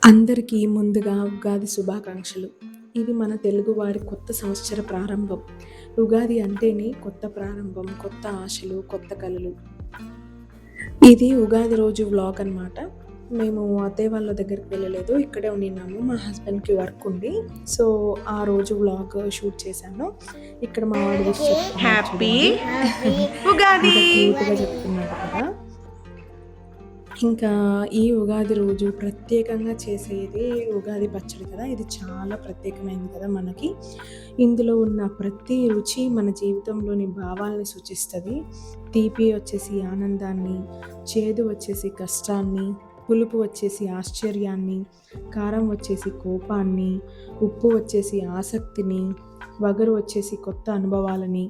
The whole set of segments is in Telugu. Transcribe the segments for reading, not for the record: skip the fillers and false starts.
అందరికీ ముందుగా ఉగాది శుభాకాంక్షలు. ఇది మన తెలుగువారి కొత్త సంవత్సర ప్రారంభం. ఉగాది అంటేనే కొత్త ప్రారంభం, కొత్త ఆశలు, కొత్త కలలు. ఇది ఉగాది రోజు వ్లాగ్ అనమాట. మేము అత్తయ్య వాళ్ళ దగ్గరికి వెళ్ళలేదు. ఇక్కడే ఉండిన్నాము. మా హస్బెండ్‌కి వర్క్ ఉంది. సో, ఆ రోజు వ్లాగ్ షూట్ చేశాను. ఇక్కడ మా వాడు విష్ చెప్తున్నాడు హ్యాపీ చూడండి. ఉగాది. ఎంత క్యూట్‌గా చెప్తున్నాడు కదా! ఇంకా ఈ ఉగాది రోజు ప్రత్యేకంగా చేసేది ఉగాది పచ్చడి కదా! ఇది చాలా ప్రత్యేకమైనది కదా మనకి. ఇందులో ఉన్న ప్రతి రుచి మన జీవితంలోని భావాల్ని సూచిస్తది. తీపి వచ్చేసి ఆనందాన్ని, చేదు వచ్చేసి కష్టాన్ని, పులుపు వచ్చేసి ఆశ్చర్యాన్ని, కారం వచ్చేసి కోపాన్ని, ఉప్పు వచ్చేసి ఆసక్తిని, వగరు వచ్చేసి కొత్త అనుభవాలని,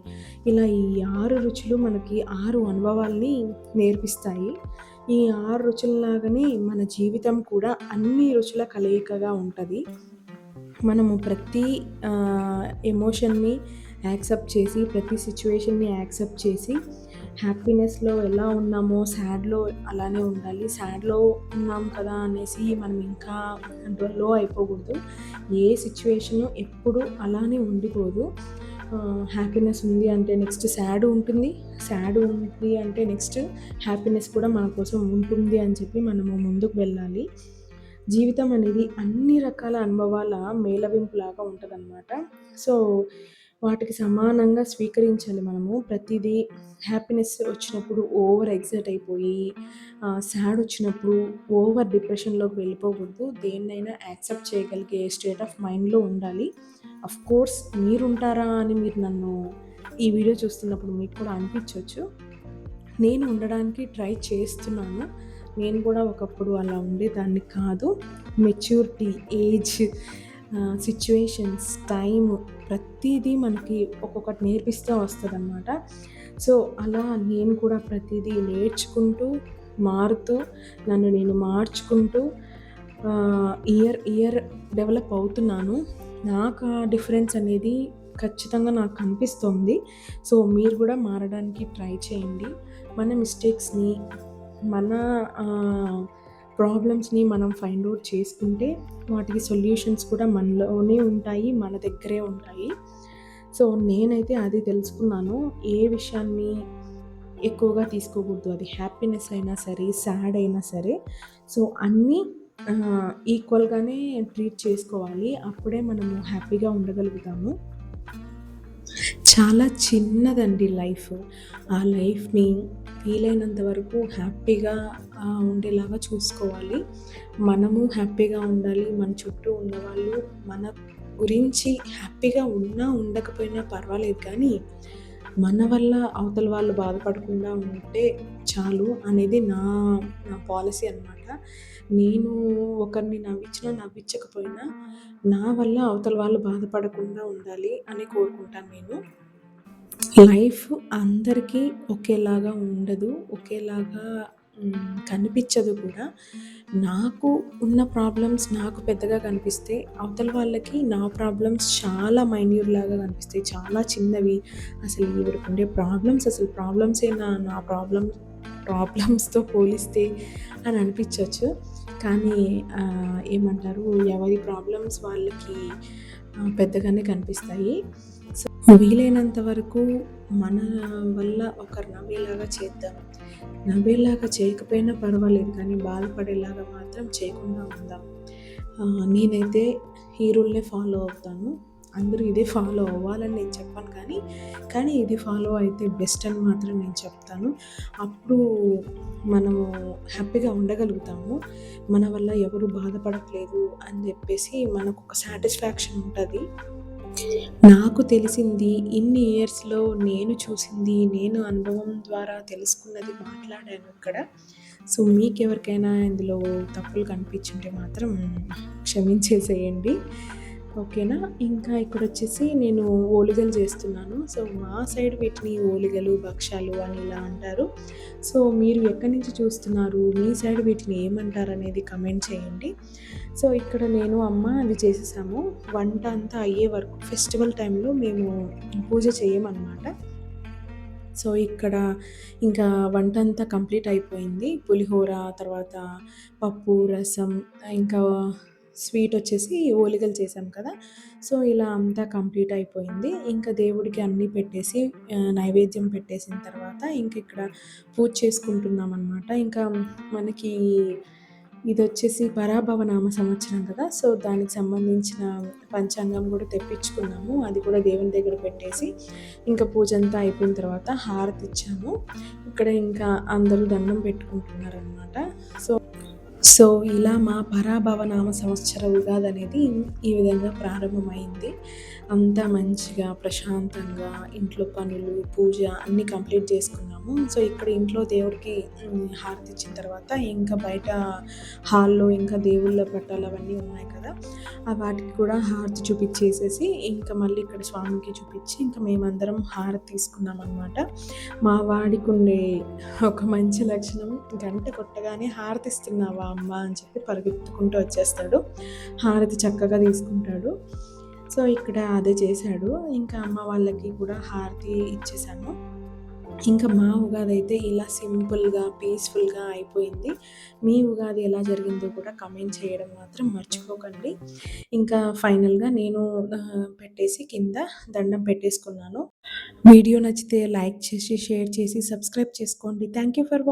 ఇలా ఈ 6 రుచులు మనకి 6 అనుభవాల్ని నేర్పిస్తాయి. ఈ 6 రుచుల్లాగానే మన జీవితం కూడా అన్ని రుచుల కలయికగా ఉంటది. మనము ప్రతి ఎమోషన్‌ని యాక్సెప్ట్ చేసి, ప్రతి సిట్యుయేషన్‌ని యాక్సెప్ట్ చేసి, హ్యాపీనెస్‌లో ఎలా ఉన్నామో సాడ్‌లో అలానే ఉండాలి. సాడ్‌లో ఉన్నాం కదా అనేసి మనం ఇంకా లో అయిపోకూడదు. ఏ సిట్యుయేషను ఎప్పుడు అలానే ఉండిపోదు. హ్యాపీనెస్ ఉంది అంటే నెక్స్ట్ సాడ్ ఉంటుంది. సాడ్ ఉంది అంటే నెక్స్ట్ హ్యాపీనెస్ కూడా మన కోసం ఉంటుంది అని చెప్పి మనము ముందుకు వెళ్ళాలి. జీవితం అనేది అన్ని రకాల అనుభవాల మేళవింపులాగా ఉంటదనమాట. సో, వాటికి సమానంగా స్వీకరించాలి మనము. ప్రతిదీ హ్యాపీనెస్ వచ్చినప్పుడు ఓవర్ ఎక్సైట్ అయిపోయి, సాడ్ వచ్చినప్పుడు ఓవర్ డిప్రెషన్‌లోకి వెళ్ళిపోకూడదు. దేన్నైనా యాక్సెప్ట్ చేయగలిగే స్టేట్ ఆఫ్ మైండ్‌లో ఉండాలి. ఆఫ్‌కోర్స్ మీరుంటారా అని మీరు నన్ను ఈ వీడియో చూస్తున్నప్పుడు మీకు కూడా అనిపించొచ్చు. నేను ఉండడానికి ట్రై చేస్తున్నాను. నేను కూడా ఒకప్పుడు అలా ఉండేదాన్ని కాదు. మెచ్యూరిటీ, ఏజ్, సిట్యుయేషన్స్, టైమ్ ప్రతీదీ మనకి ఒక్కొక్కటి నేర్పిస్తూ వస్తదనమాట. సో, అలా నేను కూడా ప్రతీదీ నేర్చుకుంటూ, మారుతూ, నన్ను నేను మార్చుకుంటూ ఇయర్ డెవలప్ అవుతున్నాను. నాకు ఆ డిఫరెన్స్ అనేది ఖచ్చితంగా నాకు కనిపిస్తోంది. సో, మీరు కూడా మారడానికి ట్రై చేయండి. మన మిస్టేక్స్‌ని, మన ప్రాబ్లమ్స్‌ని మనం ఫైండ్ ఔట్ చేసుకుంటే వాటికి సొల్యూషన్స్ కూడా మనలోనే ఉంటాయి, మన దగ్గరే ఉంటాయి. సో, నేనైతే అది తెలుసుకున్నాను. ఏ విషయాన్ని ఎక్కువగా తీసుకోకూడదు. అది హ్యాపీనెస్ అయినా సరే, సాడ్ అయినా సరే. సో, అన్నీ ఈక్వల్‌గానే ట్రీట్ చేసుకోవాలి. అప్పుడే మనము హ్యాపీగా ఉండగలుగుతాము. చాలా చిన్నదండి లైఫ్. ఆ లైఫ్‌ని వీలైనంత వరకు హ్యాపీగా ఉండేలాగా చూసుకోవాలి. మనము హ్యాపీగా ఉండాలి. మన చుట్టూ ఉన్నవాళ్ళు మన గురించి హ్యాపీగా ఉన్నా, ఉండకపోయినా పర్వాలేదు కానీ, మన వల్ల అవతల వాళ్ళు బాధపడకుండా ఉంటే చాలు అనేది నా పాలిసీ అనమాట. నేను ఒకరిని నవ్వించినా, నవ్వించకపోయినా నా వల్ల అవతల వాళ్ళు బాధపడకుండా ఉండాలి అని కోరుకుంటాను నేను. లైఫ్ అందరికీ ఒకేలాగా ఉండదు. ఒకేలాగా కనిపించదు కూడా. నాకు ఉన్న ప్రాబ్లమ్స్ నాకు పెద్దగా కనిపిస్తే, అవతల వాళ్ళకి నా ప్రాబ్లమ్స్ చాలా మైన్యూట్‌లాగా కనిపిస్తాయి. చాలా చిన్నవి. అసలు ఈవిడకుండే ప్రాబ్లమ్స్ అసలు ప్రాబ్లమ్సేనా నా ప్రాబ్లమ్స్‌తో పోలిస్తే అని అనిపించొచ్చు. కానీ ఏమంటారు, ఎవరి ప్రాబ్లమ్స్ వాళ్ళకి పెద్దగానే కనిపిస్తాయి. సో, వీలైనంత వరకు మన వల్ల ఒకరు నవ్వేలాగా చేద్దాం. నవ్వేలాగా చేయకపోయినా పర్వాలేదు కానీ బాధపడేలాగా మాత్రం చేయకుండా ఉందాం. నేనైతే ఈ రూల్‌నే ఫాలో అవుతాను. అందరూ ఇదే ఫాలో అవ్వాలని నేను చెప్పను కానీ ఇది ఫాలో అయితే బెస్ట్ అని మాత్రం నేను చెప్తాను. అప్పుడు మనము హ్యాపీగా ఉండగలుగుతాము. మన వల్ల ఎవరు బాధపడట్లేదు అని చెప్పేసి మనకొక సాటిస్ఫాక్షన్ ఉంటది. నాకు తెలిసింది ఇన్ని ఇయర్స్‌లో నేను చూసింది, నేను అనుభవం ద్వారా తెలుసుకున్నది మాట్లాడాను ఇక్కడ. సో, మీకెవరికైనా ఇందులో తప్పులు కనిపించుంటే మాత్రం క్షమించేసేయండి. ఓకేనా? ఇంకా ఇక్కడొచ్చేసి నేను ఓలిగలు చేస్తున్నాను. సో, మా సైడ్ వీటిని ఓలిగలు, భక్షాలు అని ఇలా అంటారు. సో, మీరు ఎక్కడి నుంచి చూస్తున్నారు? మీ సైడ్ వీటిని ఏమంటారనేది కమెంట్ చేయండి. సో, ఇక్కడ నేను, అమ్మ అవి చేసేసాము. వంట అంతా అయ్యే వరకు ఫెస్టివల్ టైంలో మేము పూజ చేయమనమాట. సో, ఇక్కడ ఇంకా వంటంతా కంప్లీట్ అయిపోయింది. పులిహోర, తర్వాత పప్పు, రసం, ఇంకా స్వీట్ వచ్చేసి ఓలిగలు చేశాం కదా! సో, ఇలా అంతా కంప్లీట్ అయిపోయింది. ఇంకా దేవుడికి అన్నీ పెట్టేసి నైవేద్యం పెట్టేసిన తర్వాత ఇంక ఇక్కడ పూజ చేసుకుంటున్నామనమాట. ఇంకా మనకి ఇదొచ్చేసి పరాభవ నామ సంవత్సరం కదా! సో, దానికి సంబంధించిన పంచాంగం కూడా తెప్పించుకున్నాము. అది కూడా దేవుని దగ్గర పెట్టేసి ఇంకా పూజంతా అయిపోయిన తర్వాత హారతిచ్చాము. ఇక్కడ ఇంకా అందరూ దండం పెట్టుకుంటున్నారనమాట. సో సో, ఇలా మా పరాభవ నామ సంవత్సర ఉగాదనేది ఈ విధంగా ప్రారంభమైంది. అంతా మంచిగా, ప్రశాంతంగా ఇంట్లో పనులు, పూజ అన్నీ కంప్లీట్ చేసుకున్నాము. సో, ఇక్కడ ఇంట్లో దేవుడికి హారతిచ్చిన తర్వాత ఇంకా బయట హాల్‌లో ఇంకా దేవుళ్ళ పటాలు అవన్నీ ఉన్నాయి కదా! వాటికి కూడా హారతి చూపిచ్చేసేసి ఇంకా మళ్ళీ ఇక్కడ స్వామికి చూపిచ్చి ఇంకా మేమందరం హారతి తీసుకున్నామనమాట. మా వాడికుండే ఒక మంచి లక్షణం గంట కొట్టగానే హారతిస్తున్నావా అమ్మ అని చెప్పి పరిగెత్తుకుంటూ వచ్చేస్తాడు. హారతి చక్కగా తీసుకుంటాడు. సో, ఇక్కడ అదే చేశాడు. ఇంకా అమ్మ వాళ్ళకి కూడా హారతి ఇచ్చేసాను. ఇంకా మా ఉగాది అయితే ఇలా సింపుల్‌గా, పీస్‌ఫుల్‌గా అయిపోయింది. మీ ఉగాది ఎలా జరిగిందో కూడా కామెంట్ చేయడం మాత్రం మర్చిపోకండి. ఇంకా ఫైనల్‌గా నేను పెట్టేసి కింద దండం పెట్టేసుకున్నాను. వీడియో నచ్చితే లైక్ చేసి, షేర్ చేసి, సబ్స్క్రైబ్ చేసుకోండి. Thank you for